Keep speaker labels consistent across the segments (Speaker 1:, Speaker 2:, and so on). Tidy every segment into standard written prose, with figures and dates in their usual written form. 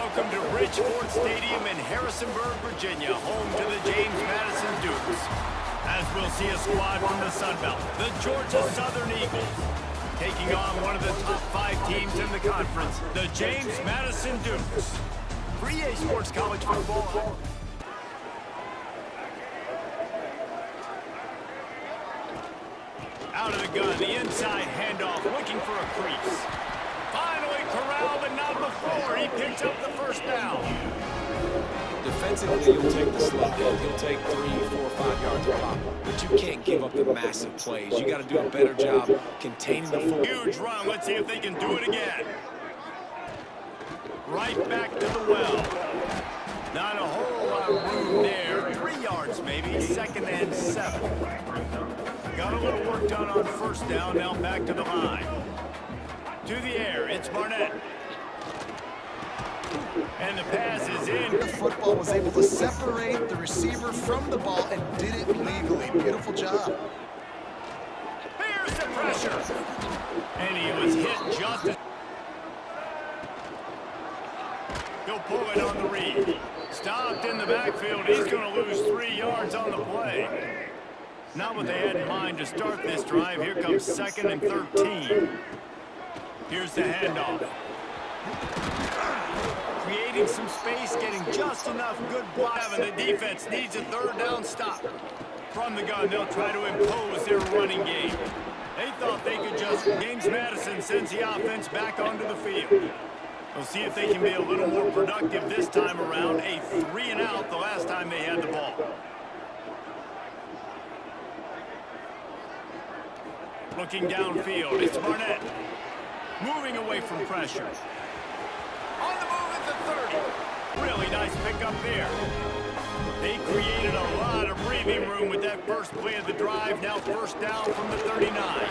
Speaker 1: Welcome to Bridgeport Stadium in Harrisonburg, Virginia, home to the James Madison Dukes. As we'll see a squad from the Sun Belt, the Georgia Southern Eagles, taking on one of the top 5 teams in the conference, the James Madison Dukes. For EA Sports College Football. Out of the gun, the inside handoff, looking for a crease. Finally corralled, but not before. He picks up the first down.
Speaker 2: Defensively, you'll take the slow hill. He'll take 3, 4, 5 yards a pop. But you can't give up the massive plays. You got to do a better job containing the full.
Speaker 1: Huge run. Let's see if they can do it again. Right back to the well. Not a whole lot of room there. 3 yards maybe. 2nd and 7. Got a little work done on first down. Now back to the line. To the air. It's Barnett. And the pass is in.
Speaker 3: The football was able to separate the receiver from the ball and did it legally. Beautiful job.
Speaker 1: Here's the pressure. And he was hit just as... He'll pull it on the read. Stopped in the backfield. He's going to lose 3 yards on the play. Not what they had in mind to start this drive. Here comes 2nd and 13. Here's the handoff. Creating some space, getting just enough good block, and the defense needs a 3rd down stop. From the gun, they'll try to impose their running game. They thought they could just... James Madison sends the offense back onto the field. We'll see if they can be a little more productive this time around. A 3 and out the last time they had the ball. Looking downfield, it's Barnett. Moving away from pressure. On the move at the 30. Really nice pickup there. They created a lot of breathing room with that first play of the drive. Now 1st down from the 39.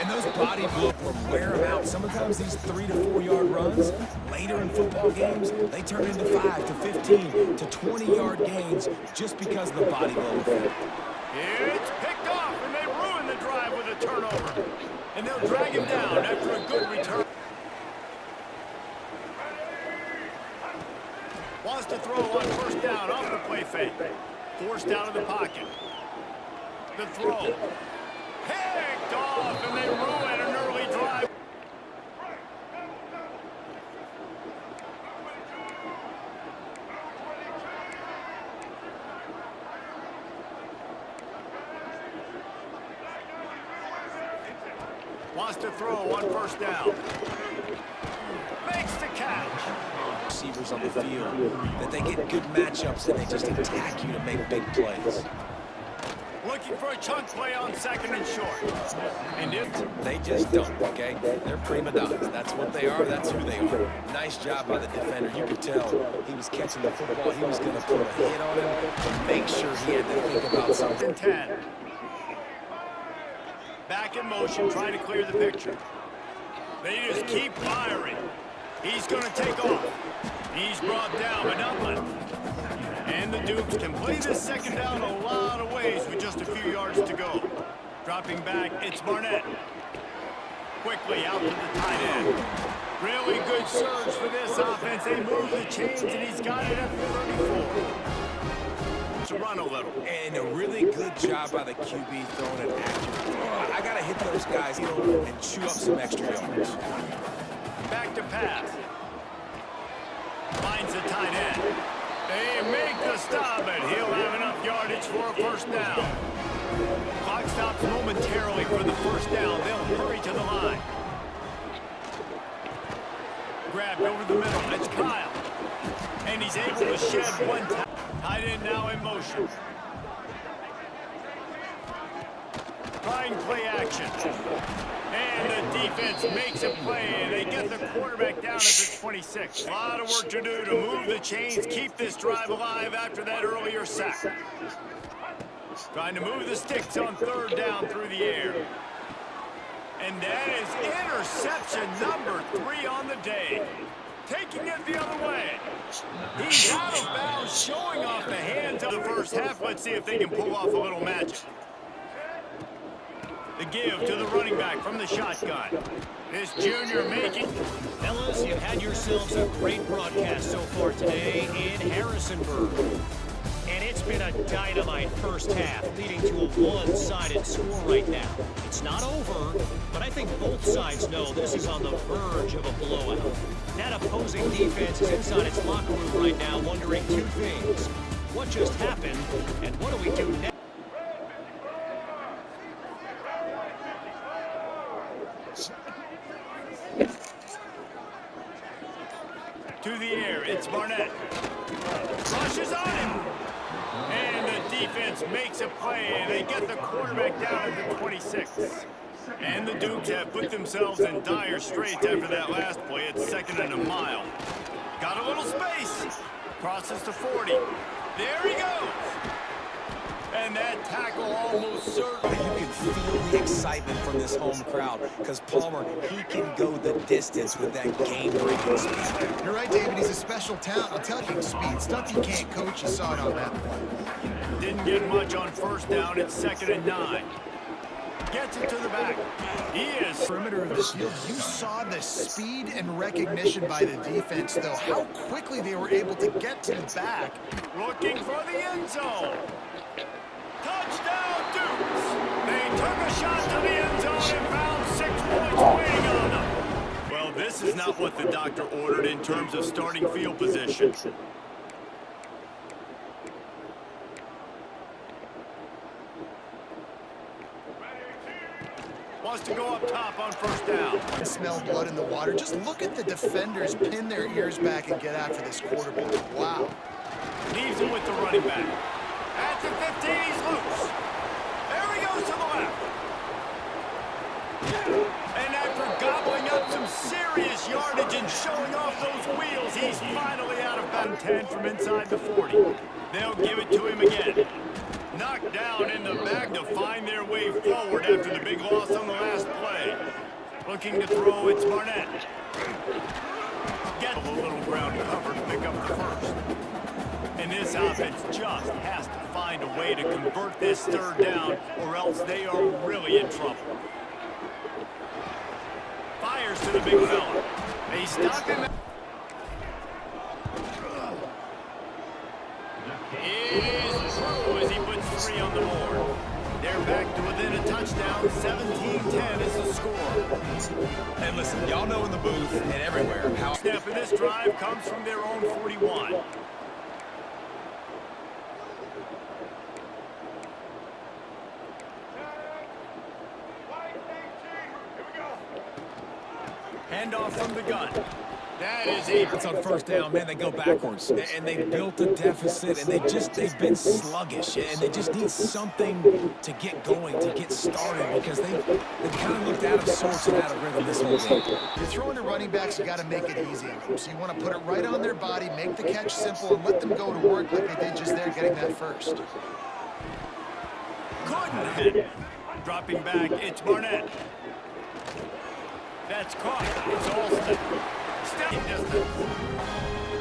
Speaker 2: And those body blows will wear them out. Sometimes these 3 to 4 yard runs, later in football games, they turn into 5 to 15 to 20 yard gains just because of the body blow effect.
Speaker 1: It's picked off, and they ruin the drive with a turnover. And they'll drag him down after a good return. Wants to throw on 1st down off the play fake. Forced out of the pocket. The throw. Picked off, and they ruin an early drive. Wants to throw on 1st down. Makes the catch.
Speaker 2: Receivers on the field, that they get good matchups and they just attack you to make big plays.
Speaker 1: Looking for a chunk play on 2nd and short. And
Speaker 2: they just don't, okay? They're prima donnas. That's what they are. That's who they are. Nice job by the defender. You could tell he was catching the football. He was going to put a hit on him to make sure he had to think about something.
Speaker 1: 10. Back in motion, trying to clear the picture. They just keep firing. He's going to take off. He's brought down, but nothing. And the Dukes can play this 2nd down a lot of ways with just a few yards to go. Dropping back, it's Barnett. Quickly out to the tight end. Really good surge for this offense. They move the chains, and he's got it at the 34. To run a little.
Speaker 2: And a really good job by the QB throwing it accurate. I got to hit those guys and chew up some extra yards.
Speaker 1: Back to pass. Finds the tight end. They make the stop, and he'll have enough yardage for a 1st down. Clock stops momentarily for the 1st down. They'll hurry to the line. Grabbed over the middle. It's Kyle. And he's able to shed one time. Tight end now in motion. Trying play action. And the defense makes a play, and they get the quarterback down at the 26. A lot of work to do to move the chains, keep this drive alive after that earlier sack. Trying to move the sticks on 3rd down through the air. And that is interception number 3 on the day. Taking it the other way. He's out of bounds, showing off the hands of the 1st half. Let's see if they can pull off a little magic. The The give to the running back from the shotgun. This junior making...
Speaker 4: Fellas, you've had yourselves a great broadcast so far today in Harrisonburg. And it's been a dynamite first half, leading to a one-sided score right now. It's not over, but I think both sides know this is on the verge of a blowout. That opposing defense is inside its locker room right now wondering two things. What just happened, and what do we do next?
Speaker 1: To the air, it's Barnett. Rushes on him. And the defense makes a play. They get the quarterback down at the 26. And the Dukes have put themselves in dire straits after that last play. It's 2nd and a mile. Got a little space. Crosses to 40. There he goes. And that tackle almost certainly.
Speaker 2: You can feel the excitement from this home crowd because Palmer, he can go the distance with that game-breaking speed.
Speaker 3: You're right, David. He's a special talent. I'm telling you, speed. Stuff you can't coach. You saw it on that play.
Speaker 1: Didn't get much on first down. It's 2nd and 9. Gets it to the back. He is.
Speaker 3: Perimeter of the field. You saw the speed and recognition by the defense, though. How quickly they were able to get to the back.
Speaker 1: Looking for the end zone. Touchdown, Dukes! They took a shot to the end zone and found 6 points waiting on them. Well, this is not what the doctor ordered in terms of starting field position. Wants to go up top on first down.
Speaker 3: I smell blood in the water. Just look at the defenders pin their ears back and get after this quarterback. Wow.
Speaker 1: Leaves him with the running back. At the 15, he's loose. There he goes to the left. And after gobbling up some serious yardage and showing off those wheels, he's finally out of bounds. 10 from inside the 40. They'll give it to him again. Knocked down in the back to find their way forward after the big loss on the last play. Looking to throw, it's Barnett. Get a little ground cover to pick up the first. And this offense just has to find a way to convert this 3rd down, or else they are really in trouble. Fires to the big fella. They stop him. It is true as he puts 3 on the board. They're back to within a touchdown. 17-10 is the score.
Speaker 2: And listen, y'all know in the booth and everywhere how...
Speaker 1: Snap of this drive comes from their own 41. Handoff from the gun. That is it.
Speaker 2: It's on first down, man, they go backwards. And they built a deficit, and they've been sluggish. And they just need something to get going, to get started, because they've kind of looked out of sorts and out of rhythm this whole game.
Speaker 3: You're throwing to running backs, you got to make it easy on them. So you want to put it right on their body, make the catch simple, and let them go to work like they did just there, getting that first.
Speaker 1: Couldn't hit. Dropping back, it's Barnett. That's caught. It's Alston. Stepping distance.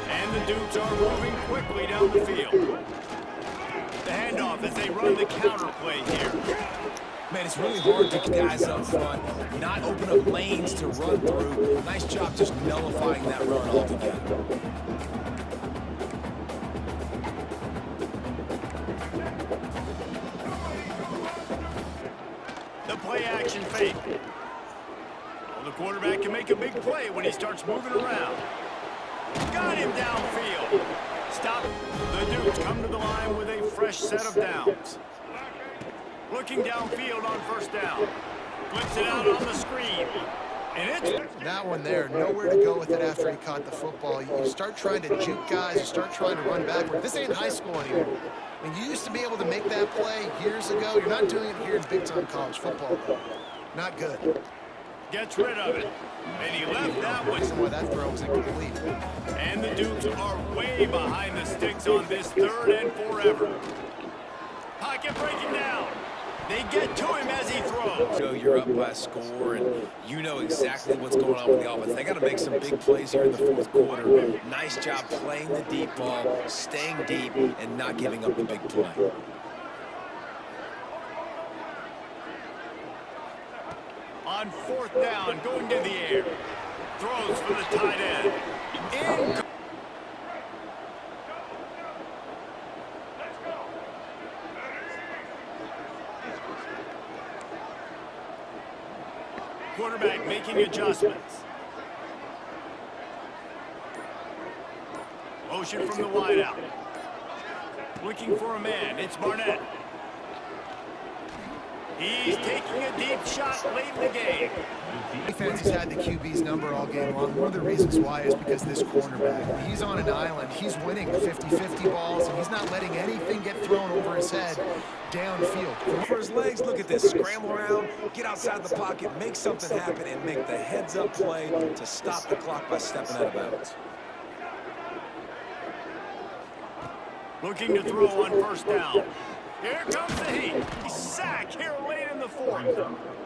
Speaker 1: And the Dukes are moving quickly down the field. The handoff as they run the counter play here.
Speaker 2: Man, it's really hard to get guys up front, not open up lanes to run through. Nice job just nullifying that run altogether.
Speaker 1: The play action fake. The quarterback can make a big play when he starts moving around. Got him downfield. Stop. The Dukes come to the line with a fresh set of downs. Looking downfield on first down. Flips it out on the screen. And it's...
Speaker 3: That one there, nowhere to go with it after he caught the football. You start trying to juke guys, you start trying to run backward. This ain't high school anymore. I mean, you used to be able to make that play years ago. You're not doing it here in big-time college football. Not good.
Speaker 1: Gets rid of it. And he left that one.
Speaker 3: Reason why that throw was incomplete.
Speaker 1: And the Dukes are way behind the sticks on this 3rd and forever. Pocket breaking down. They get to him as he throws.
Speaker 2: So you're up by a score, and you know exactly what's going on with the offense. They got to make some big plays here in the 4th quarter. Nice job playing the deep ball, staying deep, and not giving up the big play.
Speaker 1: On fourth down, going to the air. Throws for the tight end. In. Quarterback making adjustments. Motion from the wideout. Looking for a man. It's Barnett. He's taking a deep shot late in the game.
Speaker 3: Defense has had the QB's number all game long. One of the reasons why is because this cornerback, when he's on an island, he's winning the 50-50 balls, and he's not letting anything get thrown over his head downfield.
Speaker 2: For his legs, look at this. Scramble around, get outside the pocket, make something happen, and make the heads-up play to stop the clock by stepping out of bounds.
Speaker 1: Looking to throw on first down. Here comes the heat. Sack here late in the fourth.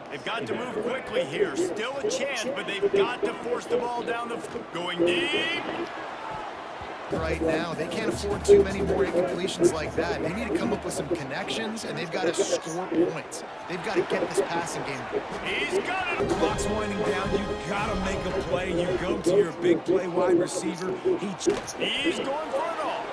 Speaker 1: They've got to move quickly here. Still a chance, but they've got to force the ball down the field. Going deep.
Speaker 3: Right now, they can't afford too many more incompletions like that. They need to come up with some connections, and they've got to score points. They've got to get this passing game.
Speaker 1: He's got it.
Speaker 2: Clock's winding down. You got to make a play. You go to your big play wide receiver.
Speaker 1: He's going for it all.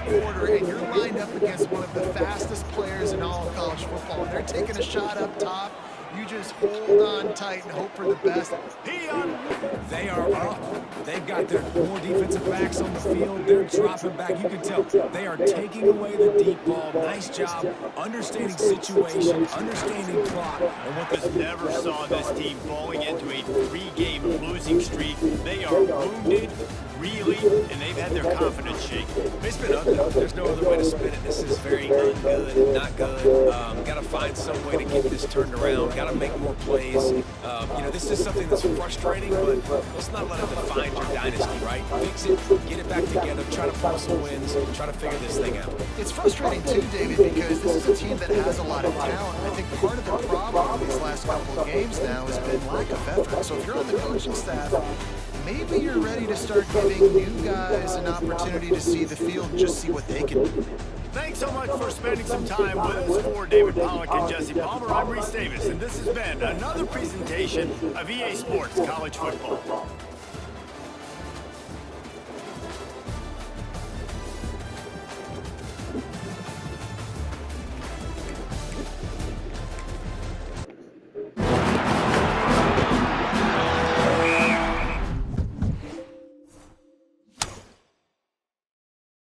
Speaker 3: Quarter, and you're lined up against one of the fastest players in all of college football, and they're taking a shot up top. You just hold on tight and hope for the best.
Speaker 2: They are up. They've got their more defensive backs on the field. They're dropping back. You can tell they are taking away the deep ball. Nice job understanding situation, understanding clock.
Speaker 1: And what this never saw this team falling into a 3-game losing streak. They are wounded, really, and they've had their confidence shaken.
Speaker 2: It's been ugly. There's no other way to spin it. This is very ungood, not good. Got to find some way to get this turned around. Got to make more plays. You know, this is something that's frustrating, but let's not let it define your dynasty, right? Fix it, get it back together, try to pull some wins, try to figure this thing out.
Speaker 3: It's frustrating too, David, because this is a team that has a lot of talent. I think part of the problem these last couple of games now has been lack of effort. So if you're on the coaching staff, maybe you're ready to start giving new guys an opportunity to see the field, just see what they can do.
Speaker 1: Thanks so much for spending some time with us. For David Pollack and Jesse Palmer, I'm Reese Davis, and this has been another presentation of EA Sports College Football.